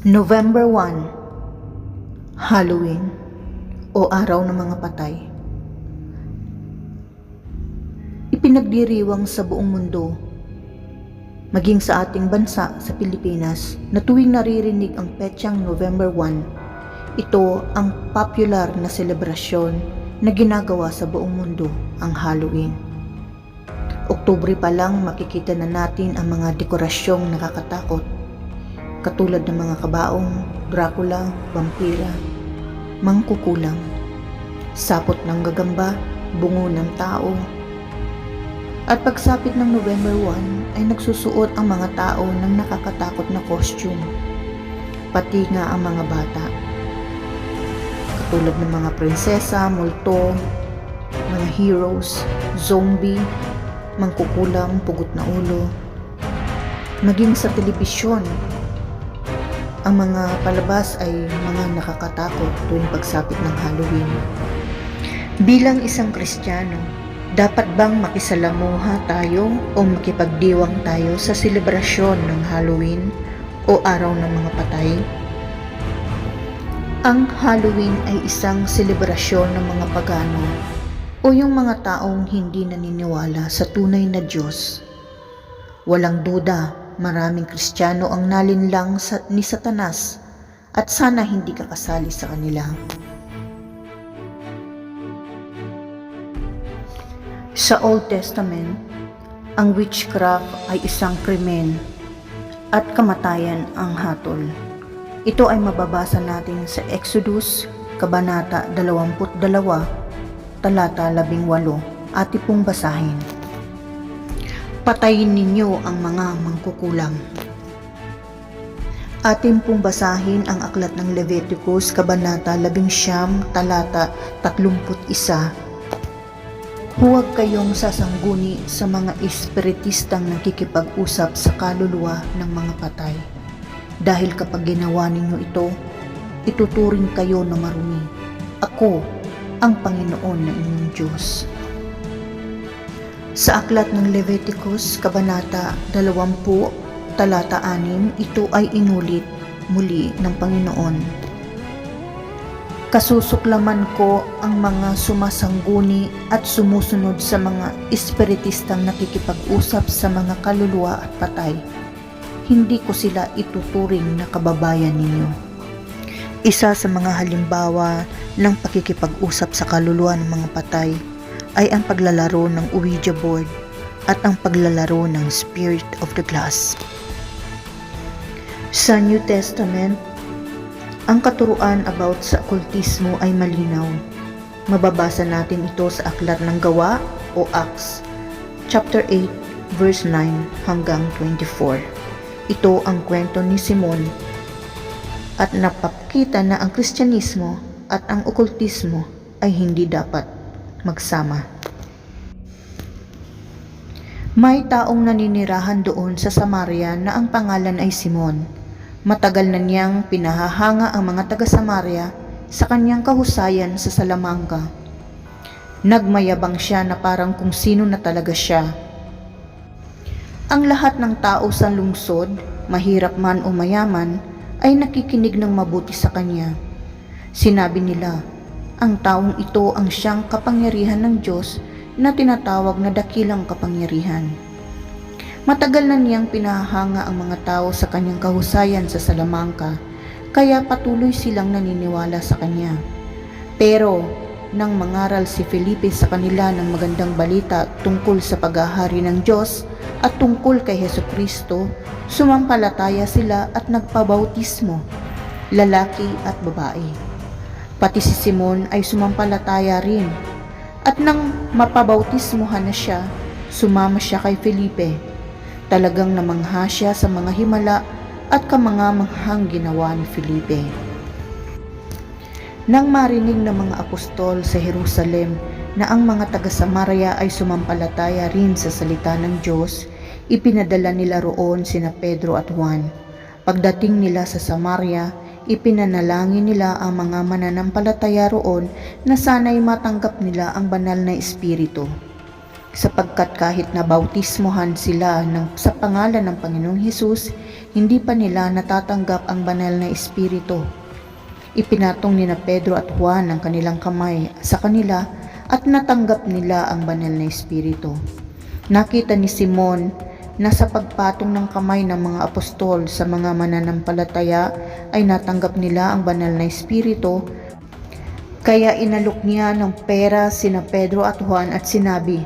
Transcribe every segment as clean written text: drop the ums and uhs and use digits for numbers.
November 1, Halloween o Araw ng Mga Patay. Ipinagdiriwang sa buong mundo, maging sa ating bansa sa Pilipinas, na tuwing naririnig ang petsang November 1, ito ang popular na selebrasyon na ginagawa sa buong mundo, ang Halloween. Oktubre pa lang makikita na natin ang mga dekorasyong nakakatakot, katulad ng mga kabaong, Dracula, vampira, mangkukulam, sapot ng gagamba, bungo ng tao. At pagsapit ng November 1 ay nagsusuot ang mga tao ng nakakatakot na costume, pati nga ang mga bata. Katulad ng mga prinsesa, multo, mga heroes, zombie, mangkukulam, pugot na ulo. Maging sa telebisyon, ang mga palabas ay mga nakakatakot tuwing pagsapit ng Halloween. Bilang isang Kristiyano, dapat bang makisalamuha tayo o makipagdiwang tayo sa selebrasyon ng Halloween o Araw ng Mga Patay? Ang Halloween ay isang selebrasyon ng mga pagano o yung mga taong hindi naniniwala sa tunay na Diyos. Walang duda, maraming Kristiyano ang nalinlang ni Satanas at sana hindi ka kasali sa kanila. Sa Old Testament, ang witchcraft ay isang krimen at kamatayan ang hatol. Ito ay mababasa natin sa Exodus, Kabanata 22, talata 18. Ati pong basahin. Patayin ninyo ang mga mangkukulam. Atin pong basahin ang aklat ng Leviticus, Kabanata 11, talata 31. Huwag kayong sasangguni sa mga espiritistang nakikipag-usap sa kaluluwa ng mga patay. Dahil kapag ginawa ninyo ito, ituturing kayo na marumi. Ako, ang Panginoon na inyong Diyos. Sa aklat ng Leviticus, Kabanata 20, talata 6, ito ay inulit muli ng Panginoon. Kasusuklaman ko ang mga sumasangguni at sumusunod sa mga espiritistang nakikipag-usap sa mga kaluluwa at patay. Hindi ko sila ituturing na kababayan ninyo. Isa sa mga halimbawa ng pakikipag-usap sa kaluluwa ng mga patay ay ang paglalaro ng Ouija board at ang paglalaro ng Spirit of the Glass. Sa New Testament, ang katuruan about sa okultismo ay malinaw. Mababasa natin ito sa aklat ng Gawa o Acts, chapter 8, verse 9 hanggang 24. Ito ang kwento ni Simon at napakita na ang Kristyanismo at ang okultismo ay hindi dapat magsama. May taong naninirahan doon sa Samaria na ang pangalan ay Simon. Matagal na niyang pinahahanga ang mga taga-Samaria sa kanyang kahusayan sa Salamanca. Nagmayabang siya na parang kung sino na talaga siya. Ang lahat ng tao sa lungsod, mahirap man o mayaman, ay nakikinig ng mabuti sa kanya. Sinabi nila, ang taong ito ang siyang kapangyarihan ng Diyos na tinatawag na dakilang kapangyarihan. Matagal na niyang pinahanga ang mga tao sa kanyang kahusayan sa Salamanca, kaya patuloy silang naniniwala sa kanya. Pero nang mangaral si Felipe sa kanila ng magandang balita tungkol sa paghahari ng Diyos at tungkol kay Hesukristo, sumampalataya sila at nagpabautismo, lalaki at babae. Pati si Simon ay sumampalataya rin, at nang mapabautismuhan na siya, sumama siya kay Felipe. Talagang namangha siya sa mga himala at kamangamanghang ginawa ni Felipe. Nang marinig ng mga apostol sa Jerusalem na ang mga taga-Samaria ay sumampalataya rin sa salita ng Diyos, ipinadala nila roon sina Pedro at Juan. Pagdating nila sa Samaria, ipinanalangin nila ang mga mananampalataya roon na sana'y matanggap nila ang banal na Espiritu. sapagkat kahit nabautismohan sila sa pangalan ng Panginoong Hesus, hindi pa nila natatanggap ang banal na Espiritu. Ipinatong ni Pedro at Juan ang kanilang kamay sa kanila at natanggap nila ang banal na Espiritu. Nakita ni Simon na sa pagpatong ng kamay ng mga apostol sa mga mananampalataya ay natanggap nila ang banal na Espiritu. Kaya inalok niya ng pera sina Pedro at Juan at sinabi,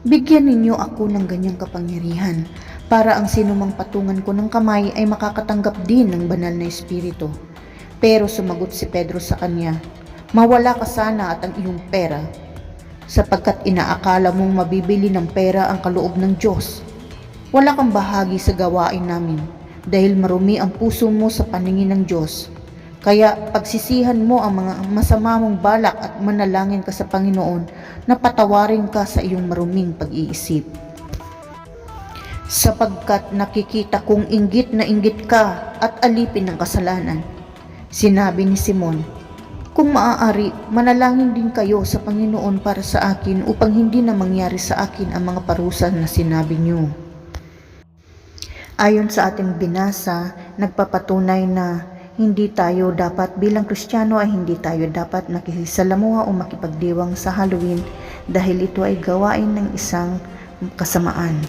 "Bigyan ninyo ako ng ganyang kapangyarihan para ang sinumang patungan ko ng kamay ay makakatanggap din ng banal na Espiritu." Pero sumagot si Pedro sa kanya, "Mawala ka sana at ang iyong pera, sapagkat inaakala mong mabibili ng pera ang kaloob ng Diyos. Wala kang bahagi sa gawain namin dahil marumi ang puso mo sa paningin ng Diyos. Kaya pagsisihan mo ang mga masama mong balak at manalangin ka sa Panginoon na patawarin ka sa iyong maruming pag-iisip. Sapagkat nakikita kong inggit na inggit ka at alipin ng kasalanan." Sinabi ni Simon, "Kung maaari, manalangin din kayo sa Panginoon para sa akin upang hindi na mangyari sa akin ang mga parusa na sinabi niyo." Ayon sa ating binasa, nagpapatunay na hindi tayo dapat bilang Kristiyano ay hindi tayo dapat nakikisalamuha o makipagdiwang sa Halloween dahil ito ay gawain ng isang kasamaan.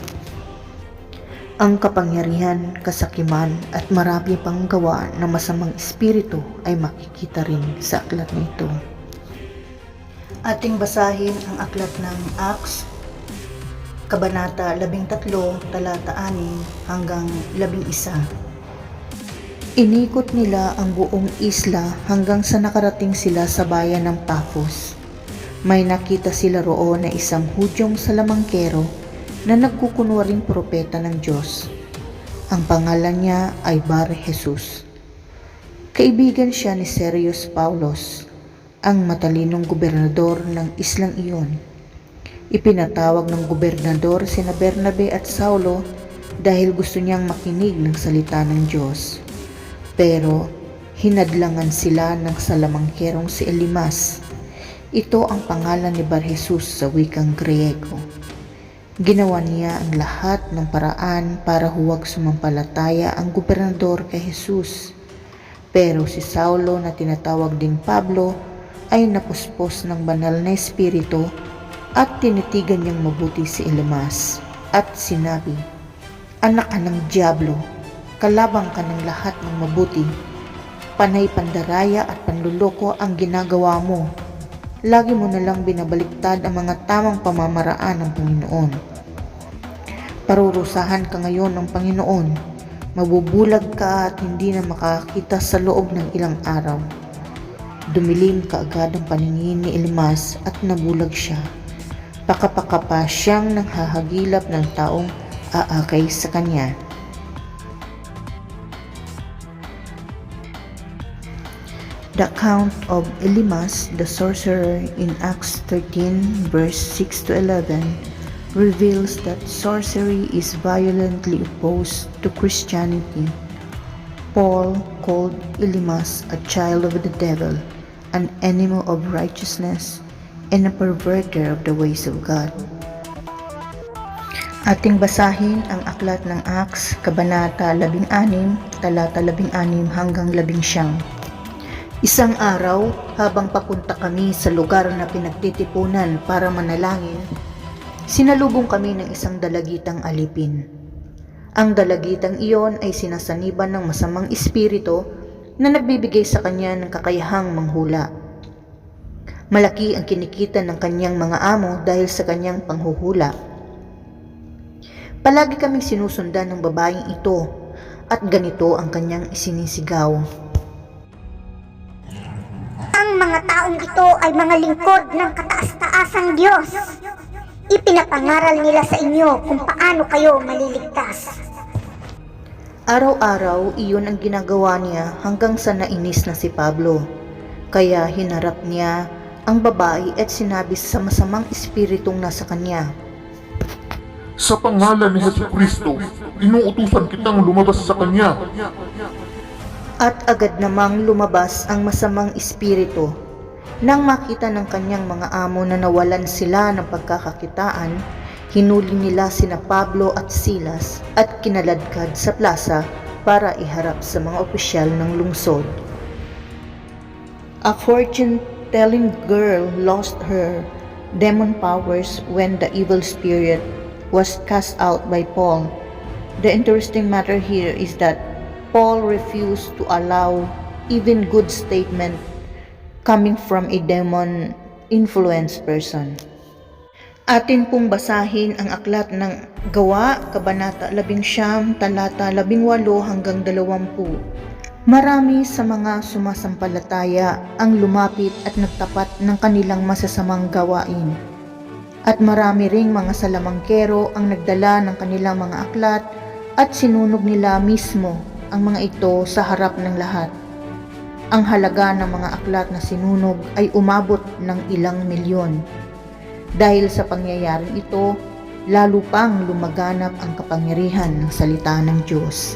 Ang kapangyarihan, kasakiman at marami pang gawa ng masamang espiritu ay makikita rin sa aklat na ito. Ating basahin ang aklat ng Acts, Kabanata 13, talata 6 hanggang 11. Inikot nila ang buong isla hanggang sa nakarating sila sa bayan ng Paphos. May nakita sila roon na isang Hudyong salamangkero na nagkukunwaring propeta ng Diyos. Ang pangalan niya ay Bar-Jesus. Kaibigan siya ni Sergius Paulus, ang matalinong gobernador ng islang iyon. Ipinatawag ng gobernador sina Bernabe at Saulo dahil gusto niyang makinig ng salita ng Diyos. Pero hinadlangan sila ng salamangkerong si Elimas. Ito ang pangalan ni Bar-Jesus sa wikang Griego. Ginawa niya ang lahat ng paraan para huwag sumampalataya ang gobernador kay Jesus. Pero si Saulo na tinatawag ding Pablo ay napuspos ng banal na espiritu at tinitigan niyang mabuti si Elimas at sinabi, "Anak ka ng Diablo, kalabang ka ng lahat ng mabuti. Panay pandaraya at panluloko ang ginagawa mo. Lagi mo na lang binabaliktad ang mga tamang pamamaraan ng Panginoon. Parurusahan ka ngayon ng Panginoon. Mabubulag ka at hindi na makakita sa loob ng ilang araw." Dumilim kaagad ang paningin ni Elimas at nabulag siya. Pakapaka pa siyang nanghahagilap ng taong aakay sa kanya. The account of Elimas the sorcerer in Acts 13 verse 6 to 11 reveals that sorcery is violently opposed to Christianity. Paul called Elimas a child of the devil, an enemy of righteousness, and a perverter of the ways of God. Ating basahin ang aklat ng Acts, Kabanata 16, talata 16 hanggang 19. Isang araw, habang papunta kami sa lugar na pinagtitipunan para manalangin, sinalubong kami ng isang dalagitang alipin. Ang dalagitang iyon ay sinasaniban ng masamang espiritu na nagbibigay sa kanya ng kakayahang manghula. Malaki ang kinikita ng kanyang mga amo dahil sa kanyang panghuhula. Palagi kaming sinusundan ng babaeng ito at ganito ang kanyang isinisigaw. "Ang mga taong ito ay mga lingkod ng kataas-taasang Diyos. Ipinapangaral nila sa inyo kung paano kayo maliligtas." Araw-araw iyon ang ginagawa niya hanggang sa nainis na si Pablo. Kaya hinarap niya ang babae at sinabi sa masamang espiritong nasa kanya, "Sa pangalan ni Jesucristo, inuutusan kitang lumabas sa kanya." At agad namang lumabas ang masamang espiritu. Nang makita ng kanyang mga amo na nawalan sila ng pagkakakitaan, Hinuli nila sina Pablo at Silas at kinaladkad sa plaza para iharap sa mga opisyal ng lungsod. A fortune-telling girl lost her demon powers when the evil spirit was cast out by Paul. The interesting matter here is that Paul refused to allow even good statement coming from a demon-influenced person. Atin pong basahin ang aklat ng Gawa, Kabanata 11, talata 18 hanggang 20. Marami sa mga sumasampalataya ang lumapit at nagtapat ng kanilang masasamang gawain. At marami ring mga salamangkero ang nagdala ng kanilang mga aklat at sinunog nila mismo ang mga ito sa harap ng lahat. Ang halaga ng mga aklat na sinunog ay umabot ng ilang milyon. Dahil sa pangyayaring ito, lalo pang lumaganap ang kapangyarihan ng salita ng Diyos.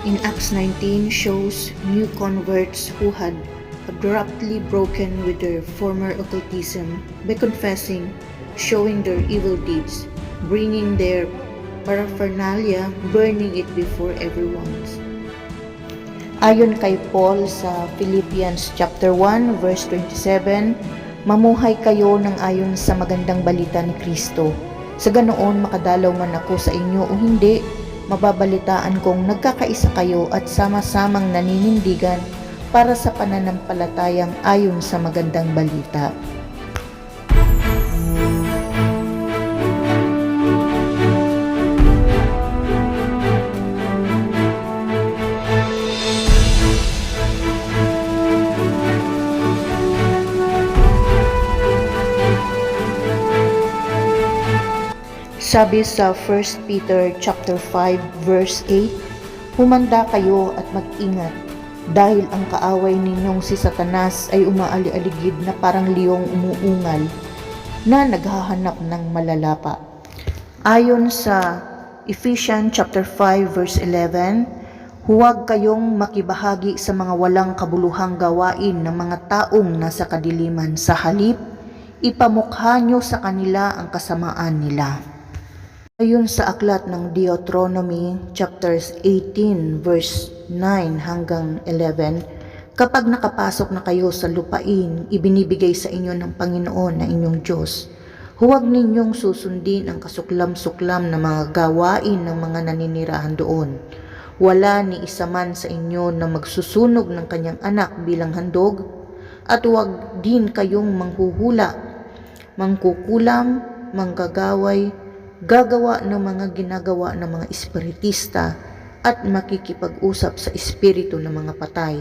In Acts 19 shows new converts who had abruptly broken with their former occultism by confessing, showing their evil deeds, bringing their paraphernalia, burning it before everyone. Ayon kay Paul sa Philippians chapter 1 verse 27, mamuhay kayo ng ayon sa magandang balita ni Kristo. Sa ganoon makadalaw man ako sa inyo o hindi, mababalitaan kong nagkakaisa kayo at sama-samang naninindigan para sa pananampalatayang ayon sa magandang balita. Sabi sa 1 Peter chapter 5 verse 8, humanda kayo at mag-ingat dahil ang kaaway ninyong si Satanas ay umaali-aligid na parang liyong umuungal na naghahanap ng malalapa. Ayon sa Ephesians chapter 5 verse 11, huwag kayong makibahagi sa mga walang kabuluhang gawain ng mga taong nasa kadiliman, sa halip ipamukha nyo sa kanila ang kasamaan nila. Ayon sa aklat ng Deuteronomy chapters 18 verse 9 hanggang 11, kapag nakapasok na kayo sa lupain ibinibigay sa inyo ng Panginoon na inyong Diyos, huwag ninyong susundin ang kasuklam-suklam na mga gawain ng mga naninirahan doon. Wala ni isa man sa inyo na magsusunog ng kanyang anak bilang handog, at huwag din kayong manghuhula, mangkukulam, manggagaway, gagawa ng mga ginagawa ng mga espiritista at makikipag-usap sa espiritu ng mga patay.